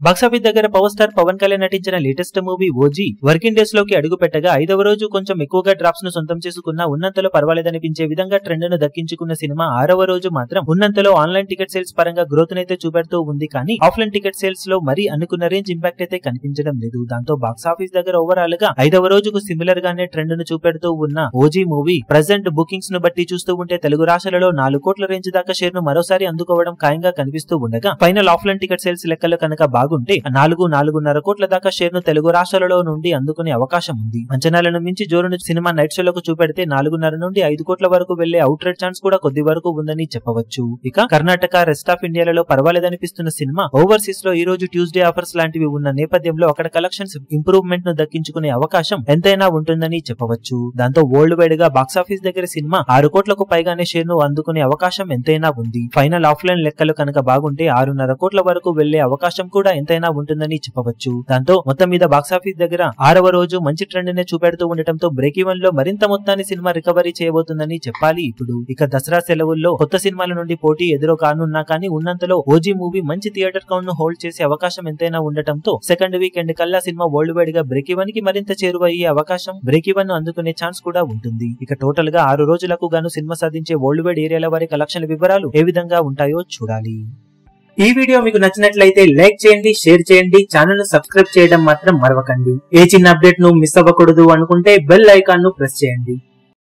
Box office దగ్గర power star Pawan Kalyan నటించిన latest movie OG working days లోకి అడుగు పెట్టగా 5వ రోజు కొంచెం ఎక్కువగా డ్రాప్స్ ను సొంతం చేసుకున్న ఉన్నంతలో పర్వాలేదనిపించే విధంగా ట్రెండ్ ను దక్కించుకున్న సినిమా 6వ రోజు మాత్రం ఉన్నంతలో ఆన్లైన్ టికెట్ సేల్స్ పరంగా గ్రోత్ నైతే చూపెడుతూ ఉంది, కానీ ఆఫ్లైన్ టికెట్ సేల్స్ లో మరీ అనుకున్న రేంజ్ ఇంపాక్ట్ అయితే కనిపించడం లేదు. దాంతో బాక్సాఫీస్ దగ్గర ఓవరాల్ గా 5వ రోజుకు సిమిలర్ గానే ట్రెండ్ ను చూపెడుతూ ఉన్న ఓజీ మూవీ ప్రెజెంట్ బుకింగ్స్ ను బట్టి చూస్తూ ఉంటే తెలుగు రాష్ట్రాలలో 4 కోట్ల రేంజ్ దాకా షేర్ ను మరోసారి అందుకోవడం ఖాయంగా కనిపిస్తూ ఉండగా ఫైనల్ ఆఫ్లైన్ టికెట్ సేల్స్ లెక్కలు కనుక బాగుంటే 4.5 కోట్ల దాకా షేర్ ను తెలుగు రాష్ట్రాలలో నుండి అందుకునే అవకాశం ఉంది. అంచనాలను మించి జోరును సినిమా నైట్ షోలకు చూపెడితే 4.5 నుండి 5 కోట్ల వరకు వెళ్లే అవుట్ రేట్ ఛాన్స్ కూడా కొద్ది వరకు ఉందని చెప్పవచ్చు. ఇక కర్ణాటక, రెస్ట్ ఆఫ్ ఇండియాలలో పర్వాలేదనిపిస్తున్న సినిమా ఓవర్సీస్ లో ఈ రోజు ట్యూస్డే ఆఫర్స్ లాంటివి ఉన్న నేపథ్యంలో అక్కడ కలెక్షన్స్ ఇంప్రూవ్మెంట్ ను దక్కించుకునే అవకాశం ఎంతైనా ఉంటుందని చెప్పవచ్చు. దాంతో వరల్డ్ వైడ్ గా బాక్సాఫీస్ దగ్గర సినిమా 6 కోట్లకు పైగానే షేర్ ను అందుకునే అవకాశం ఎంతైనా ఉంది. ఫైనల్ ఆఫ్లైన్ లెక్కలు కనుక బాగుంటే 6.5 కోట్ల వరకు వెళ్లే అవకాశం కూడా ఎంతైనా ఉంటుందని చెప్పవచ్చు. దాంతో మొత్తం మీద బాక్సాఫీస్ దగ్గర 6వ రోజు మంచి ట్రెండ్ నే చూపెడుతూ ఉండటంతో బ్రేక్ ఈవెన్ లో మరింత మొత్తాన్ని సినిమా రికవరీ చేయబోతుందని చెప్పాలి. ఇప్పుడు ఇక దసరా సెలవుల్లో కొత్త సినిమాల నుండి పోటీ ఎదురు కానున్నా కానీ ఉన్నంతలో ఓజీ మూవీ మంచి థియేటర్ కౌంట్ ను హోల్డ్ చేసే అవకాశం ఎంతైనా ఉండటంతో సెకండ్ వీకెండ్ కల్లా సినిమా వరల్డ్ వైడ్ గా బ్రేక్ ఈవెన్ కి మరింత చేరువయ్యే అవకాశం, బ్రేక్ ఈవెన్ ను అందుకునే ఛాన్స్ కూడా ఉంటుంది. ఇక టోటల్ గా 6 రోజులకు గాను సినిమా సాధించే వరల్డ్ వైడ్ ఏరియాల వారి కలెక్షన్ వివరాలు ఏ విధంగా ఉంటాయో చూడాలి. ఈ వీడియో మీకు నచ్చినట్లయితే లైక్ చేయండి, షేర్ చేయండి, ఛానల్ ను సబ్స్క్రైబ్ చేయడం మాత్రం మరవకండి. ఏ చిన్న అప్డేట్ ను మిస్ అవ్వకూడదు అనుకుంటే బెల్ ఐకాన్ ను ప్రెస్ చేయండి.